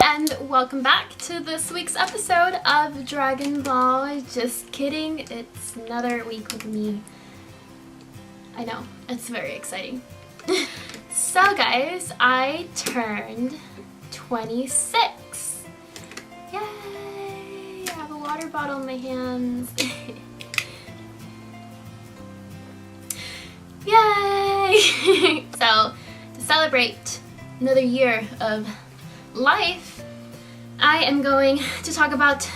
and welcome back to this week's episode of Dragon Ball. Just kidding, it's another week with me. I know, it's very exciting. So guys, I turned 26. Yay! I have a water bottle in my hands. Yay! So, to celebrate another year of life, I am going to talk about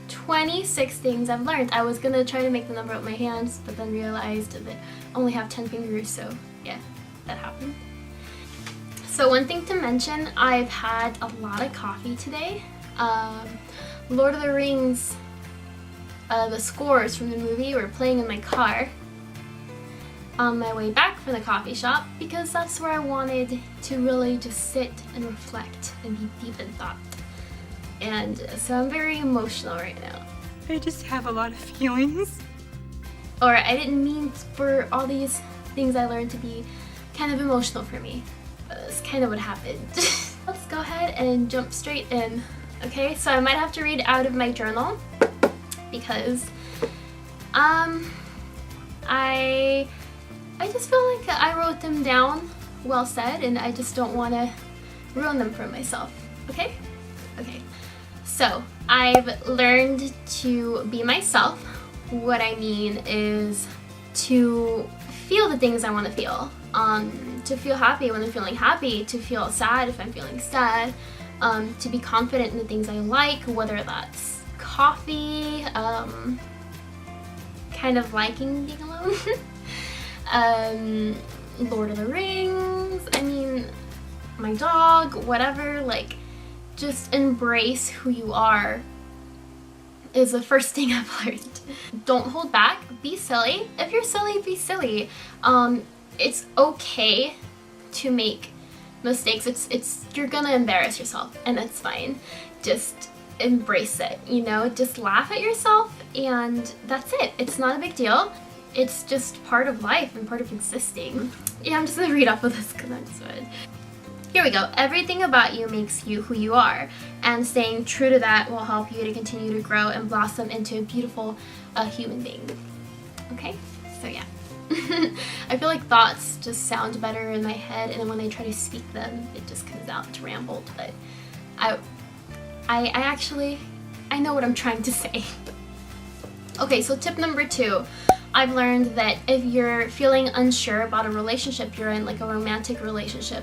26 things I've learned. I was gonna try to make the number with my hands, but then realized that I only have 10 fingers, so yeah, that happened. So one thing to mention, I've had a lot of coffee today. Lord of the Rings, the scores from the movie were playing in my car on my way back from the coffee shop because that's where I wanted to really just sit and reflect and be deep in thought. And so I'm very emotional right now. I just have a lot of feelings. Or I didn't mean for all these things I learned to be kind of emotional for me. But that's kind of what happened. Let's go ahead and jump straight in. Okay, so I might have to read out of my journal because I just feel like I wrote them down well said, and I just don't want to ruin them for myself. Okay? Okay. So, I've learned to be myself. What I mean is to feel the things I want to feel. To feel happy when I'm feeling happy, to feel sad if I'm feeling sad, to be confident in the things I like, whether that's coffee, kind of liking being alone, Lord of the Rings, I mean, my dog, whatever, like, just embrace who you are is the first thing I've learned. Don't hold back, be silly. If you're silly, be silly. It's okay to make mistakes. It's you're gonna embarrass yourself, and that's fine. Just embrace it, you know? Just laugh at yourself, and that's it. It's not a big deal. It's just part of life and part of existing. Yeah, I'm just gonna read off of this because I'm just good. Here we go. Everything about you makes you who you are, and staying true to that will help you to continue to grow and blossom into a beautiful human being. Okay? So yeah. I feel like thoughts just sound better in my head, and then when I try to speak them, it just comes out rambled, but I actually know what I'm trying to say. Okay, so tip number 2. I've learned that if you're feeling unsure about a relationship you're in, like a romantic relationship,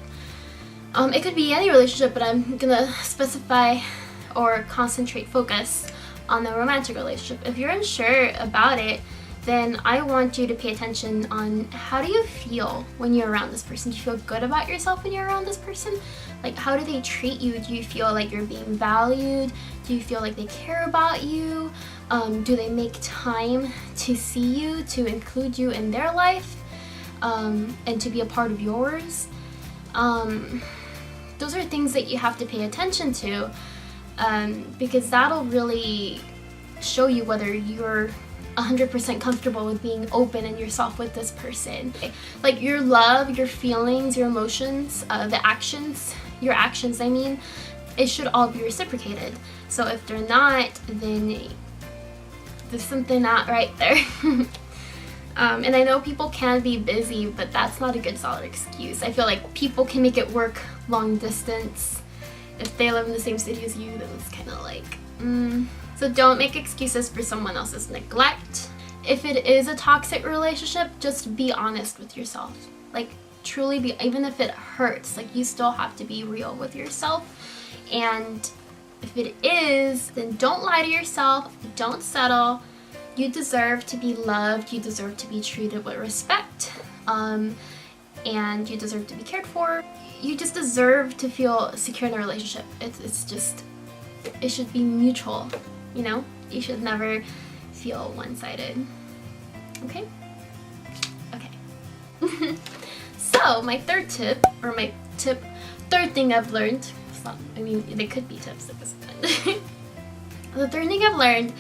it could be any relationship, but I'm gonna specify or focus on the romantic relationship. If you're unsure about it, then I want you to pay attention on how do you feel when you're around this person. Do you feel good about yourself when you're around this person? Like, how do they treat you? Do you feel like you're being valued? Do you feel like they care about you? Do they make time to see you, to include you in their life, and to be a part of yours? Those are things that you have to pay attention to, because that'll really show you whether you're 100% comfortable with being open in yourself with this person. Like your love, your feelings, your emotions, your actions, I mean, it should all be reciprocated. So if they're not, then there's something not right there. And I know people can be busy, but that's not a good solid excuse. I feel like people can make it work long distance. If they live in the same city as you, then it's kind of like, So don't make excuses for someone else's neglect. If it is a toxic relationship, just be honest with yourself. Like, truly be, even if it hurts, like, you still have to be real with yourself. And if it is, then don't lie to yourself, don't settle. You deserve to be loved, you deserve to be treated with respect, and you deserve to be cared for. You just deserve to feel secure in a relationship. It's just, it should be mutual, you know? You should never feel one-sided. Okay? Okay. So, my third tip, or third thing I've learned, I mean, they could be tips at this point. The third thing I've learned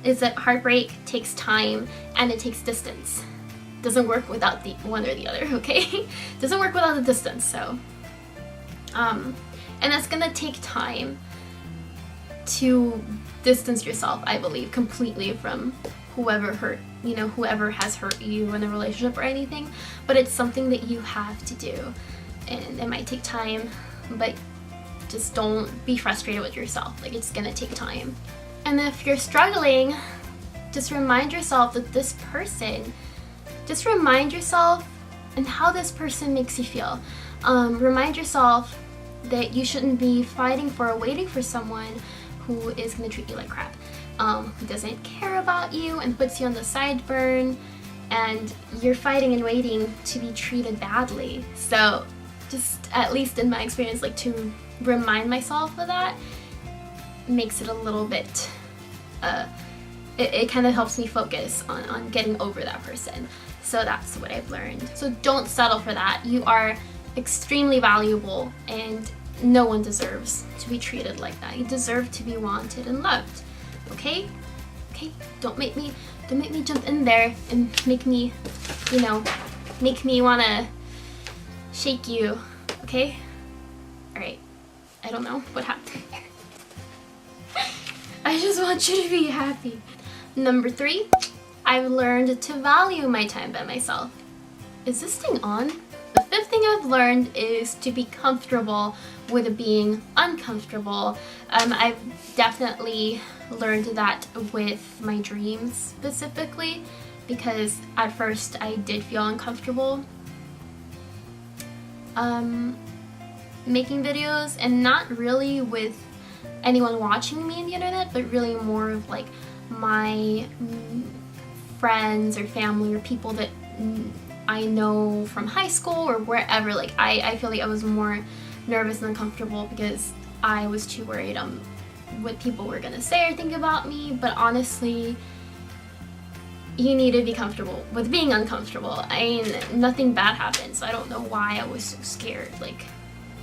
is that heartbreak takes time and it takes distance. Doesn't work without the one or the other, okay? Doesn't work without the distance, so. And it's gonna take time to distance yourself, I believe, completely from whoever has hurt you in a relationship or anything. But it's something that you have to do, and it might take time, but just don't be frustrated with yourself. Like, it's gonna take time. And if you're struggling, just remind yourself that just remind yourself and how this person makes you feel. Remind yourself that you shouldn't be fighting for or waiting for someone who is going to treat you like crap, who doesn't care about you and puts you on the sideburn, and you're fighting and waiting to be treated badly. So just, at least in my experience, like, to remind myself of that makes it a little bit, it kind of helps me focus on getting over that person. So that's what I've learned. So don't settle for that. You are extremely valuable, and no one deserves to be treated like that. You deserve to be wanted and loved. Okay? Okay? Don't make me jump in there and make me wanna shake you. Okay? Alright. I don't know what happened. I just want you to be happy. Number 3, I've learned to value my time by myself. Is this thing on? The 5th thing I've learned is to be comfortable with being uncomfortable. I've definitely learned that with my dreams specifically, because at first I did feel uncomfortable making videos, and not really with anyone watching me on the internet, but really more of like my friends or family or people that I know from high school or wherever. Like, I feel like I was more nervous and uncomfortable because I was too worried what people were gonna say or think about me. But honestly, you need to be comfortable with being uncomfortable. I mean, nothing bad happened, so I don't know why I was so scared. Like,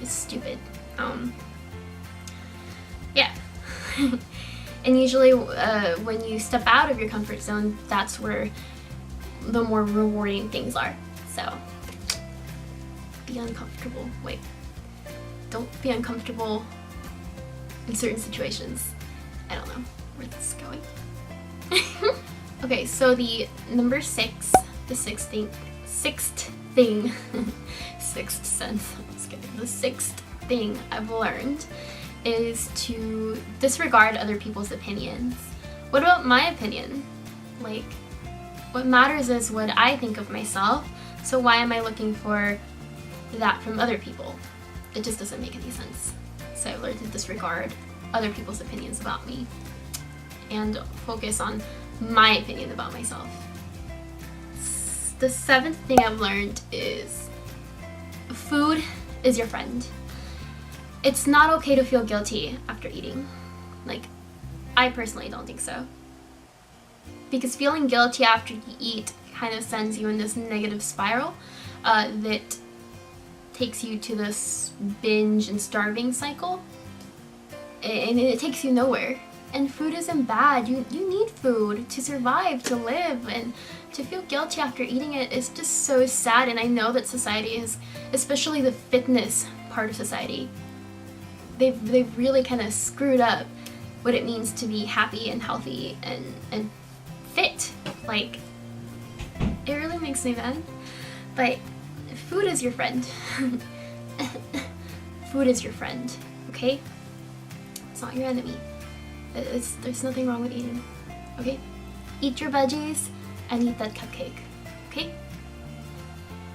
it's stupid. Yeah. And usually when you step out of your comfort zone, that's where the more rewarding things are. So be uncomfortable. Wait, don't be uncomfortable in certain situations. I don't know where this is going. Okay, so the number 6, the sixth thing, sixth sense, the 6th thing I've learned is to disregard other people's opinions. What about my opinion? Like, what matters is what I think of myself, so why am I looking for that from other people? It just doesn't make any sense. So I've learned to disregard other people's opinions about me and focus on my opinion about myself. The 7th thing I've learned is food is your friend. It's not okay to feel guilty after eating. Like, I personally don't think so. Because feeling guilty after you eat kind of sends you in this negative spiral that takes you to this binge and starving cycle. And it takes you nowhere. And food isn't bad. You need food to survive, to live, and to feel guilty after eating it is just so sad. And I know that society is, especially the fitness part of society, they've really kind of screwed up what it means to be happy and healthy and fit. Like, it really makes me mad. But food is your friend. Food is your friend, okay? It's not your enemy. There's nothing wrong with eating, okay? Eat your veggies and eat that cupcake, okay?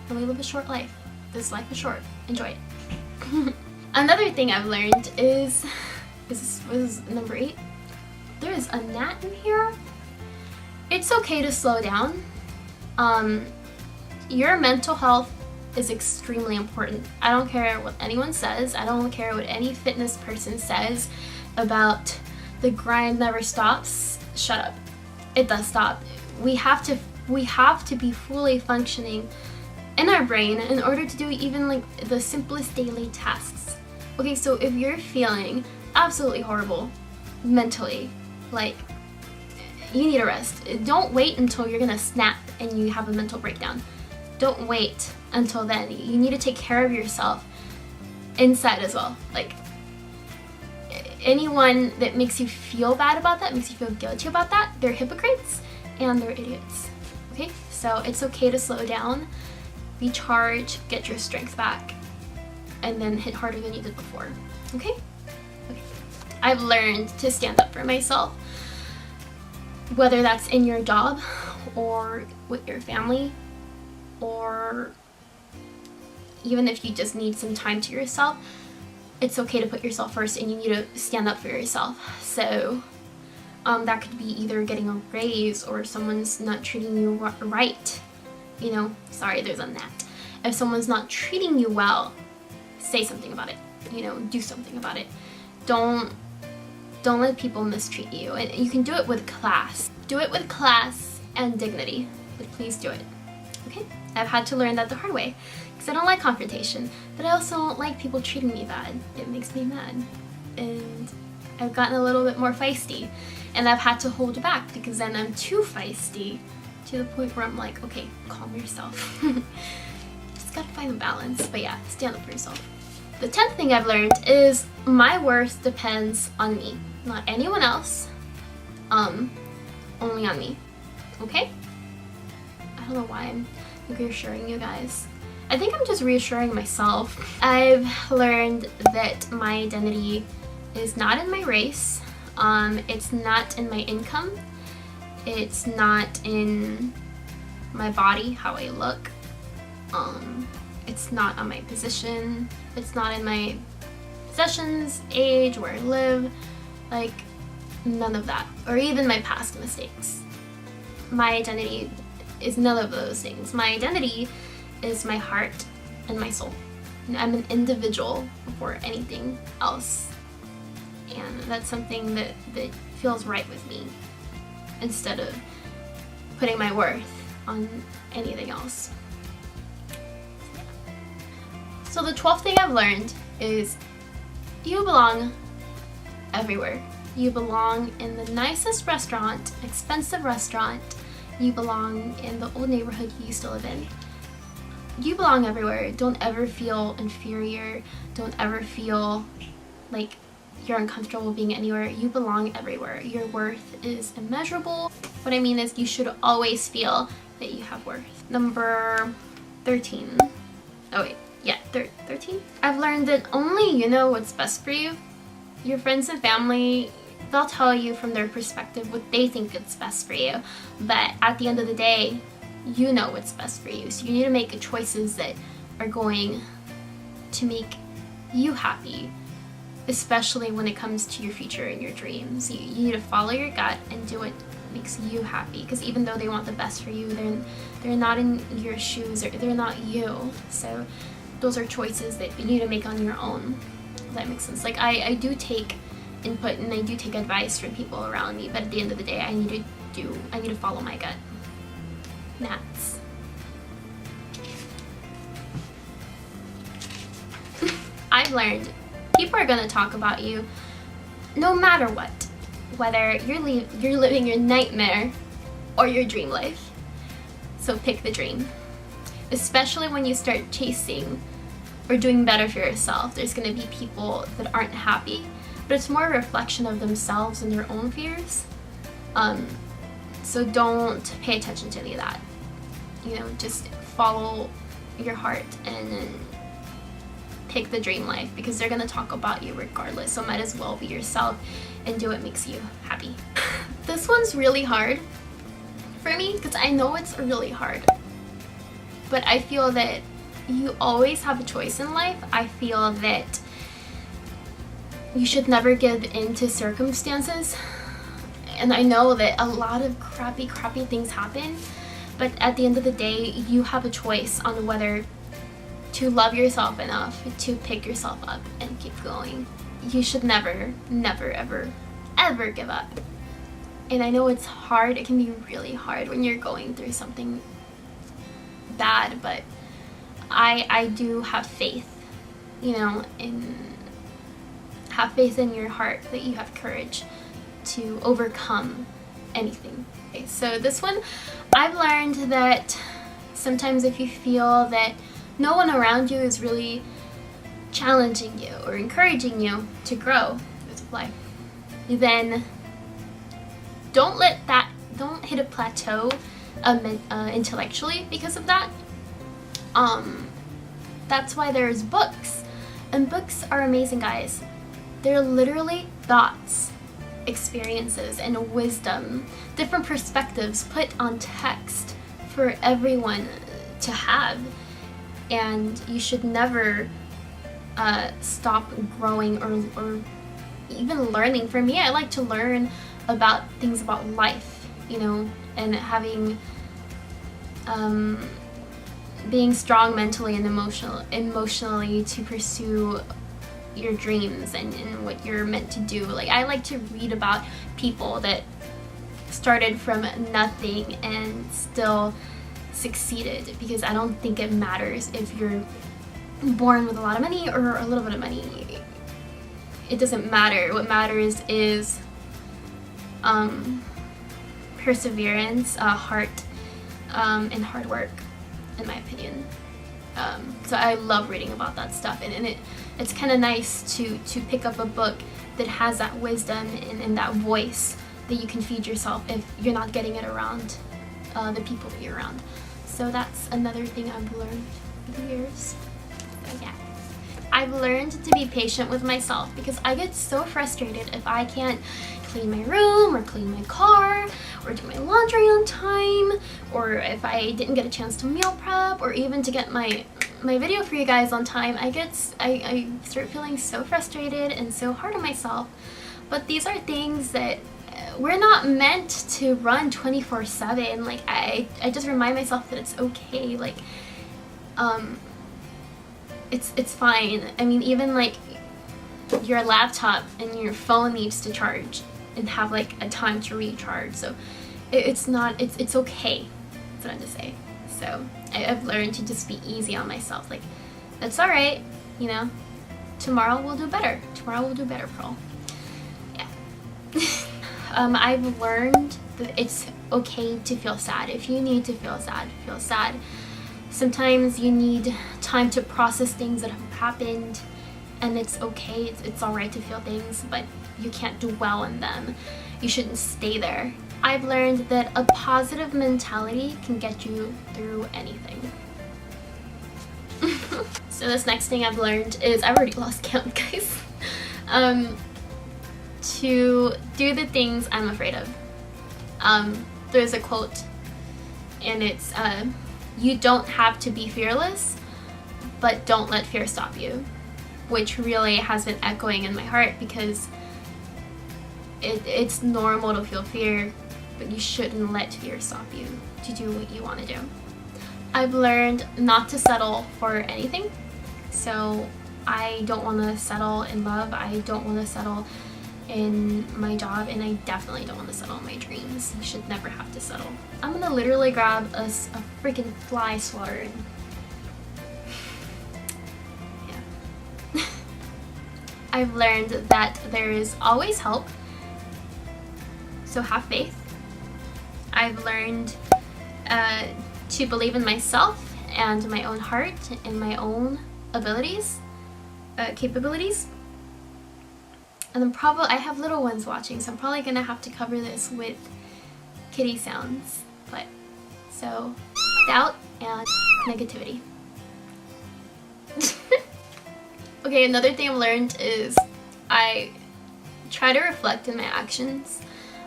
And we live a short life. This life is short. Enjoy it. Another thing I've learned is number 8? There is a gnat in here. It's okay to slow down. Your mental health is extremely important. I don't care what anyone says. I don't care what any fitness person says about the grind never stops. Shut up. It does stop. We have to be fully functioning in our brain in order to do even like the simplest daily tasks. Okay, so if you're feeling absolutely horrible mentally, like, you need a rest. Don't wait until you're gonna snap and you have a mental breakdown. Don't wait until then. You need to take care of yourself inside as well. Like, anyone that makes you feel bad about that, makes you feel guilty about that, they're hypocrites and they're idiots. Okay? So it's okay to slow down, recharge, get your strength back, and then hit harder than you did before. Okay? Okay. I've learned to stand up for myself, whether that's in your job or with your family, or even if you just need some time to yourself. It's okay to put yourself first, and you need to stand up for yourself. So that could be either getting a raise or someone's not treating you right. You know, sorry, there's a gnat. If someone's not treating you well, say something about it. You know, do something about it. Don't let people mistreat you. And you can do it with class. Do it with class and dignity, but please do it. Okay? I've had to learn that the hard way, because I don't like confrontation, but I also don't like people treating me bad. It makes me mad. And I've gotten a little bit more feisty, and I've had to hold back, because then I'm too feisty to the point where I'm like, okay, calm yourself. Just gotta find a balance. But yeah, stand up for yourself. The 10th thing I've learned is my worth depends on me, not anyone else. Only on me. Okay? I don't know why I'm reassuring you guys. I think I'm just reassuring myself. I've learned that my identity is not in my race. It's not in my income. It's not in my body, how I look. It's not on my position. It's not in my possessions, age, where I live. Like, none of that. Or even my past mistakes. My identity is none of those things. My identity is my heart and my soul. I'm an individual before anything else. And that's something that feels right with me, instead of putting my worth on anything else. So the 12th thing I've learned is you belong everywhere. You belong in the nicest restaurant, expensive restaurant. You belong in the old neighborhood you used to live in. You belong everywhere. Don't ever feel inferior. Don't ever feel like you're uncomfortable being anywhere. You belong everywhere. Your worth is immeasurable. What I mean is you should always feel that you have worth. Number 13. Oh wait, yeah, 13? I've learned that only you know what's best for you. Your friends and family, they'll tell you from their perspective what they think is best for you. But at the end of the day, you know what's best for you. So you need to make choices that are going to make you happy, especially when it comes to your future and your dreams. You need to follow your gut and do what makes you happy, because even though they want the best for you, they're not in your shoes, or they're not you. So those are choices that you need to make on your own. If that makes sense. Like I do take input and I do take advice from people around me, but at the end of the day, I need to follow my gut. Gnats. I've learned people are gonna talk about you no matter what, whether you're living your nightmare or your dream life. So pick the dream. Especially when you start chasing or doing better for yourself, there's gonna be people that aren't happy, but it's more a reflection of themselves and their own fears. So don't pay attention to any of that. You know, just follow your heart and pick the dream life, because they're gonna talk about you regardless. So might as well be yourself and do what makes you happy. This one's really hard for me, because I know it's really hard. But I feel that you always have a choice in life. I feel that you should never give in to circumstances. And I know that a lot of crappy things happen, but at the end of the day, you have a choice on whether to love yourself enough to pick yourself up and keep going. You should never, ever give up. And I know it's hard. It can be really hard when you're going through something bad, but I do have faith, you know, have faith in your heart that you have courage to overcome anything. Okay, so this one, I've learned that sometimes if you feel that no one around you is really challenging you or encouraging you to grow, there's a life, then don't hit a plateau intellectually because of that. That's why there's books, and books are amazing, guys. They're literally thoughts, experiences, and wisdom, different perspectives put on text for everyone to have. And you should never stop growing or even learning. For me, I like to learn about things about life, you know, and having being strong mentally and emotionally to pursue your dreams and what you're meant to do. Like, I like to read about people that started from nothing and still succeeded, because I don't think it matters if you're born with a lot of money or a little bit of money. It doesn't matter. What matters is perseverance, heart, and hard work, in my opinion. So I love reading about that stuff, and it's kind of nice to pick up a book that has that wisdom and that voice that you can feed yourself if you're not getting it around the people that you're around. So that's another thing I've learned through the years. So yeah, I've learned to be patient with myself, because I get so frustrated if I can't clean my room or clean my car or do my laundry on time, or if I didn't get a chance to meal prep or even to get my video for you guys on time. I start feeling so frustrated and so hard on myself. But these are things that we're not meant to run 24/7. Like, I just remind myself that it's okay. Like, it's fine. I mean, even like your laptop and your phone needs to charge and have like a time to recharge. So it's okay. That's what I'm to say. So I've learned to just be easy on myself. Like, that's all right. You know, tomorrow we'll do better. Tomorrow we'll do better, Pearl. Yeah. I've learned that it's okay to feel sad. If you need to feel sad, feel sad. Sometimes you need time to process things that have happened, and it's okay. It's all right to feel things, but you can't dwell on them. You shouldn't stay there. I've learned that a positive mentality can get you through anything. So this next thing I've learned is, I've already lost count, guys. To do the things I'm afraid of. There's a quote, and it's, you don't have to be fearless, but don't let fear stop you. Which really has been echoing in my heart, because it's normal to feel fear, but you shouldn't let fear stop you to do what you want to do. I've learned not to settle for anything. So I don't want to settle in love. I don't want to settle in my job, and I definitely don't want to settle in my dreams. You should never have to settle. I'm gonna literally grab a freaking fly swatter. Yeah. I've learned that there is always help, so have faith. I've learned to believe in myself and my own heart and my own abilities, capabilities. And then I have little ones watching, so I'm probably gonna have to cover this with kitty sounds. But, so, doubt and negativity. Okay, another thing I've learned is I try to reflect in my actions.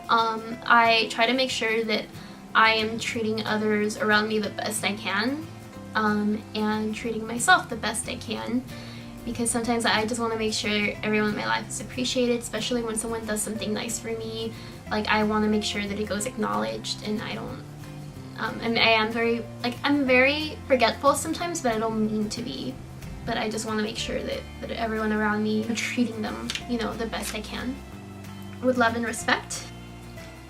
I try to make sure that I am treating others around me the best I can, and treating myself the best I can. Because sometimes I just want to make sure everyone in my life is appreciated, especially when someone does something nice for me. Like, I want to make sure that it goes acknowledged, and I don't, and I'm very forgetful sometimes, but I don't mean to be. But I just want to make sure that everyone around me, I'm treating them, you know, the best I can, with love and respect.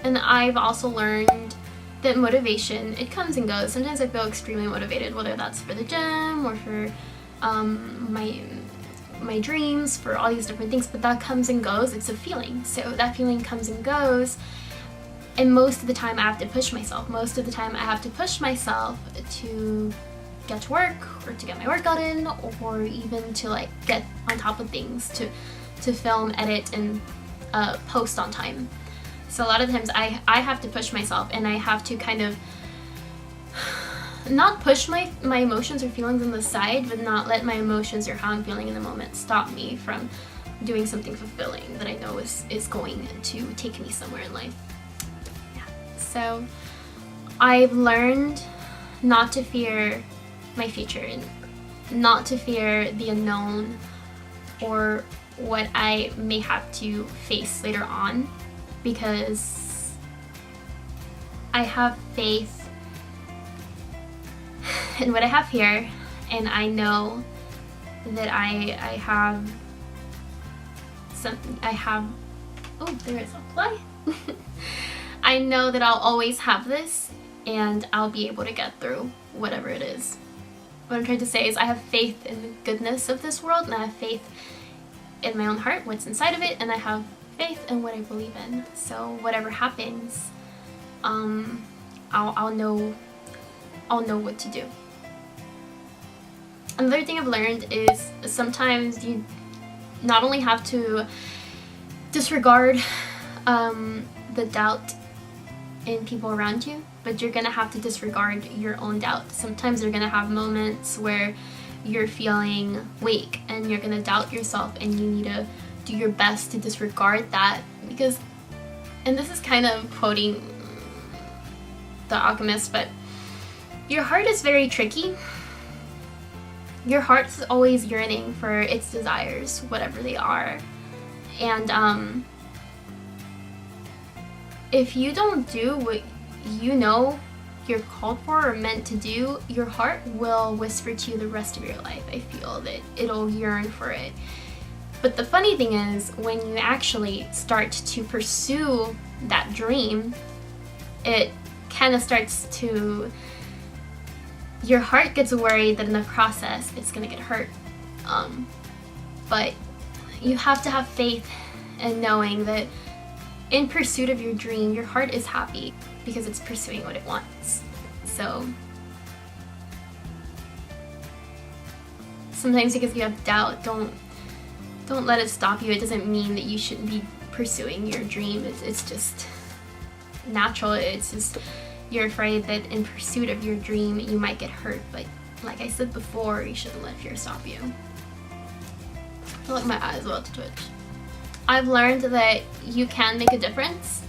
And I've also learned that motivation, it comes and goes. Sometimes I feel extremely motivated, whether that's for the gym or for my dreams, for all these different things, but that comes and goes. It's a feeling, so that feeling comes and goes, and most of the time I have to push myself. Most of the time I have to push myself to get to work, or to get my workout in, or even to like get on top of things, to film, edit, and post on time. So a lot of times I have to push myself, and I have to kind of not push my emotions or feelings on the side, but not let my emotions or how I'm feeling in the moment stop me from doing something fulfilling that I know is going to take me somewhere in life. Yeah. So I've learned not to fear my future and not to fear the unknown or what I may have to face later on, because I have faith in what I have here, and I know that I have oh, there is a fly. I know that I'll always have this, and I'll be able to get through whatever it is. What I'm trying to say is I have faith in the goodness of this world, and I have faith in my own heart, what's inside of it, and I have faith in what I believe in. So whatever happens, I'll know what to do. Another thing I've learned is sometimes you not only have to disregard the doubt in people around you, but you're gonna have to disregard your own doubt. Sometimes you're gonna have moments where you're feeling weak and you're gonna doubt yourself, and you need to do your best to disregard that, because, and this is kind of quoting The Alchemist, but your heart is very tricky. Your heart's always yearning for its desires, whatever they are. And if you don't do what you know you're called for or meant to do, your heart will whisper to you the rest of your life. I feel that it'll yearn for it. But the funny thing is, when you actually start to pursue that dream, it kind of starts to, your heart gets worried that in the process it's gonna get hurt. But you have to have faith in knowing that in pursuit of your dream, your heart is happy because it's pursuing what it wants. So sometimes because you have doubt, don't let it stop you. It doesn't mean that you shouldn't be pursuing your dream. It's just natural. It's just you're afraid that in pursuit of your dream you might get hurt. But like I said before, you shouldn't let fear stop you. I feel like my eyes are about to twitch. I've learned that you can make a difference.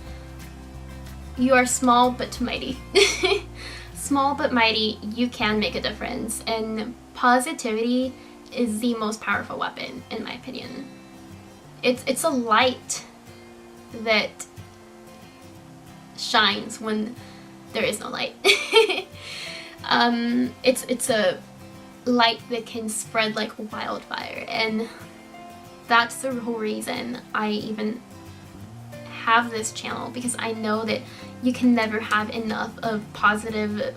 You are small but mighty. Small but mighty, you can make a difference. And positivity is the most powerful weapon, in my opinion. It's a light that shines when there is no light. It's a light that can spread like wildfire, and that's the whole reason I even have this channel, because I know that you can never have enough of positive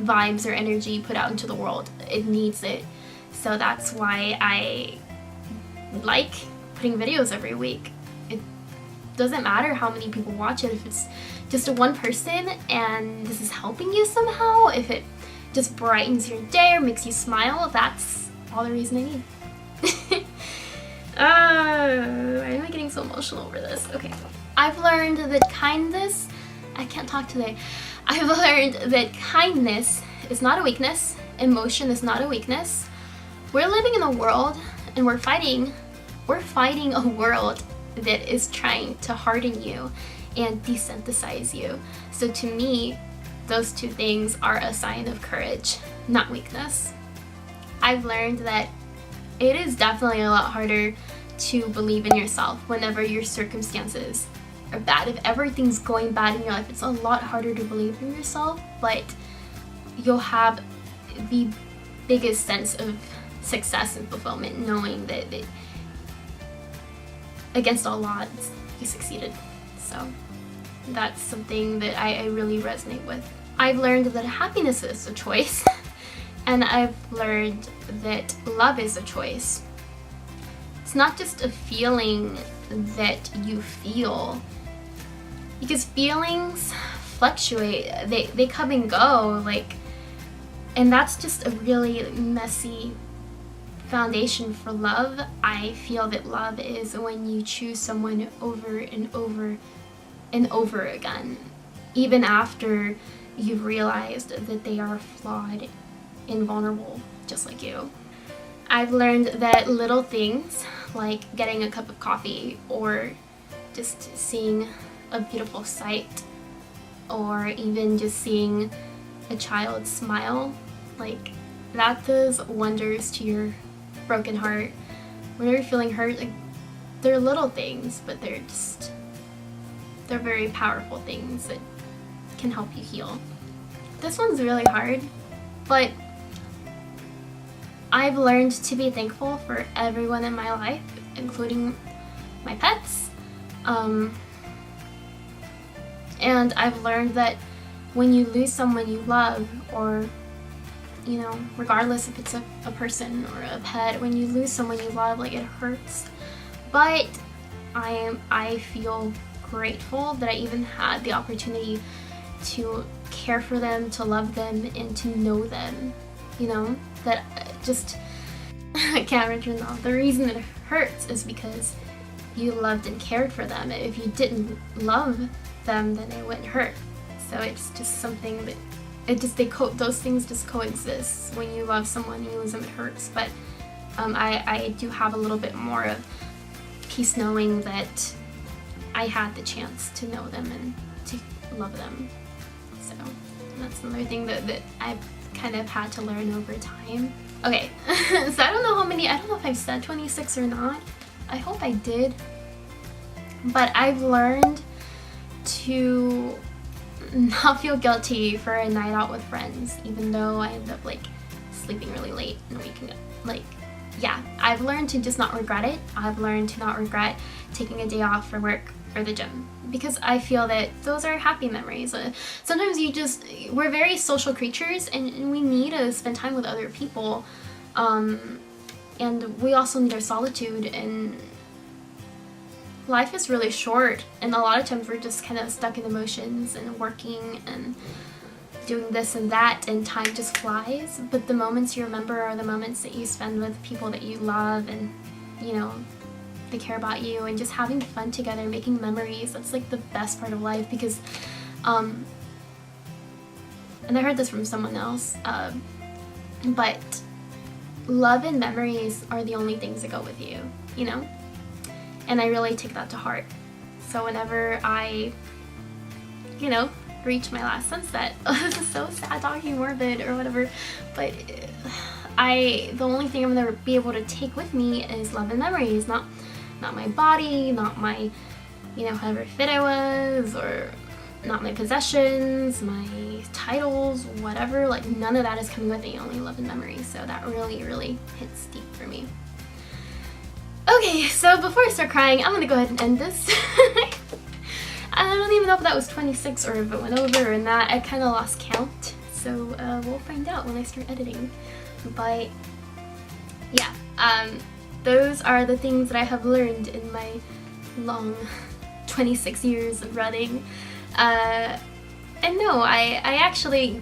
vibes or energy put out into the world. It needs it. So that's why I like putting videos every week. It doesn't matter how many people watch it. If it's just one person and this is helping you somehow, if it just brightens your day or makes you smile, that's all the reason I need. Why am I getting so emotional over this? Okay. I've learned that kindness, I can't talk today. I've learned that kindness is not a weakness. Emotion is not a weakness. We're living in a world and we're fighting a world that is trying to harden you and desensitize you. So to me, those two things are a sign of courage, not weakness. I've learned that it is definitely a lot harder to believe in yourself whenever your circumstances are bad. If everything's going bad in your life, it's a lot harder to believe in yourself, but you'll have the biggest sense of success and fulfillment knowing that against all odds, you succeeded. So that's something that I really resonate with. I've learned that happiness is a choice. And I've learned that love is a choice. It's not just a feeling that you feel, because feelings fluctuate, they come and go, like, and that's just a really messy foundation for love. I feel that love is when you choose someone over and over and over again, even after you've realized that they are flawed and vulnerable just like you. I've learned that little things like getting a cup of coffee or just seeing a beautiful sight or even just seeing a child smile, like that does wonders to your broken heart. When you're feeling hurt, like they're little things, but they're very powerful things that can help you heal. This one's really hard, but I've learned to be thankful for everyone in my life, including my pets. And I've learned that when you lose someone you love, or you know, regardless if it's a person or a pet, when you lose someone you love, like it hurts. But I feel grateful that I even had the opportunity to care for them, to love them, and to know them. You know, that just I can't return off. The reason it hurts is because you loved and cared for them. If you didn't love them, then it wouldn't hurt. So it's just something that those things just coexist. When you love someone and you lose them, it hurts. But I do have a little bit more of peace knowing that I had the chance to know them and to love them. So that's another thing that I've kind of had to learn over time. Okay, so I don't know if I've said 26 or not. I hope I did. But I've learned to not feel guilty for a night out with friends, even though I end up like sleeping really late and waking up. Like, yeah, I've learned to just not regret it. I've learned to not regret taking a day off for work or the gym, because I feel that those are happy memories. Sometimes we're very social creatures, and we need to spend time with other people, and we also need our solitude, and life is really short, and a lot of times we're just kind of stuck in emotions and working and doing this and that, and time just flies. But the moments you remember are the moments that you spend with people that you love, and you know, they care about you, and just having fun together, making memories. That's like the best part of life, because and I heard this from someone else, but love and memories are the only things that go with you, you know? And I really take that to heart. So whenever I, you know, reach my last sunset, this is so sad talking morbid or whatever, but the only thing I'm gonna be able to take with me is love and memories, not my body, not my, you know, however fit I was, or not my possessions, my titles, whatever. Like, none of that is coming with me, only love and memories. So that really, really hits deep for me. Okay, so before I start crying, I'm gonna go ahead and end this. I don't even know if that was 26 or if it went over or not. I kind of lost count, so we'll find out when I start editing. But yeah, those are the things that I have learned in my long 26 years of running. And no, I actually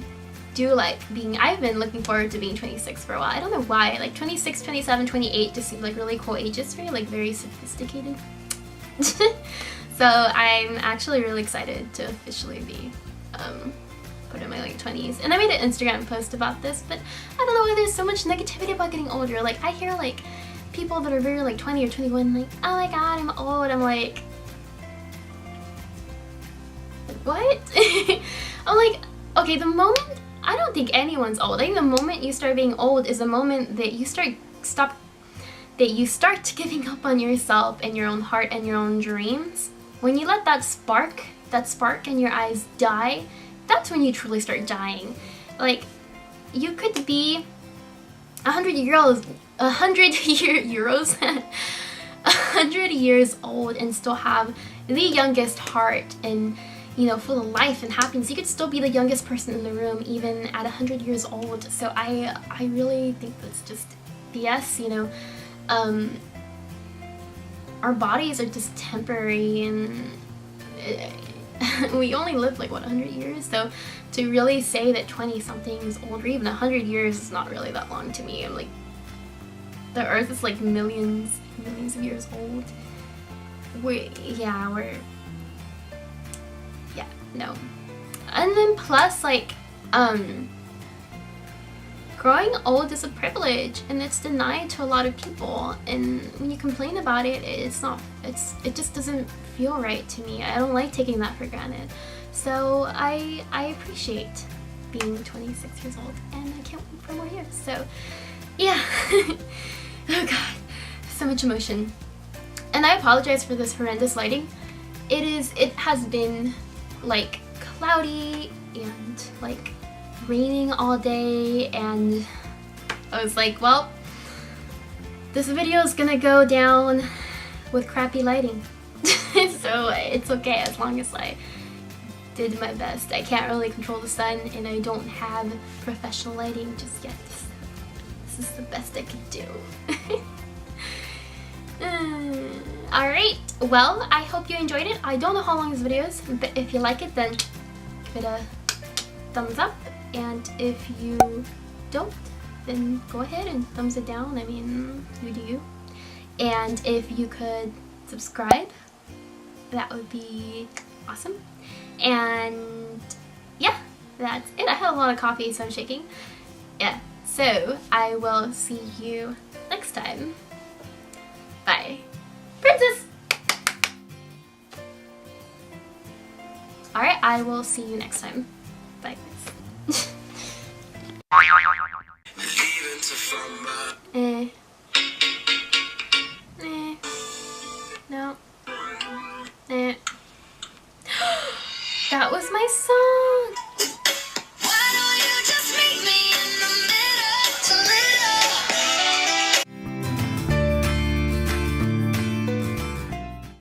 do like I've been looking forward to being 26 for a while. I don't know why, like 26, 27, 28 just seem like really cool ages for me, like very sophisticated. So I'm actually really excited to officially be put in my late 20s. And I made an Instagram post about this, but I don't know why there's so much negativity about getting older. Like, I hear like people that are very like 20 or 21 like, oh my god, I'm old. I'm like, what? I'm like, okay, the moment, I don't think anyone's old. I think the moment you start being old is the moment that you start giving up on yourself and your own heart and your own dreams. When you let that spark in your eyes die, that's when you truly start dying. Like, you could be 100 years old and still have the youngest heart and, you know, full of life and happiness. You could still be the youngest person in the room even at 100 years old. So I really think that's just BS, you know. Our bodies are just temporary, and we only live like, what, 100 years? So to really say that 20 something is old, or even 100 years is not really that long to me. I'm like, The Earth is like millions of years old. No. And then plus, like, growing old is a privilege and it's denied to a lot of people, and when you complain about it, it just doesn't feel right to me. I don't like taking that for granted. So I appreciate being 26 years old, and I can't wait for more years. So yeah. Oh god, so much emotion. And I apologize for this horrendous lighting. It has been like cloudy and like raining all day, and I was like, well, this video is gonna go down with crappy lighting. So it's okay as long as I did my best. I can't really control the sun, and I don't have professional lighting just yet. So this is the best I could do. Alright, well, I hope you enjoyed it. I don't know how long this video is, but if you like it, then give it a thumbs up. And if you don't, then go ahead and thumbs it down. I mean, you do you. And if you could subscribe, that would be awesome. And yeah, that's it. I had a lot of coffee, so I'm shaking. Yeah, so I will see you next time. Bye. Princess! Alright, I will see you next time. Bye, guys.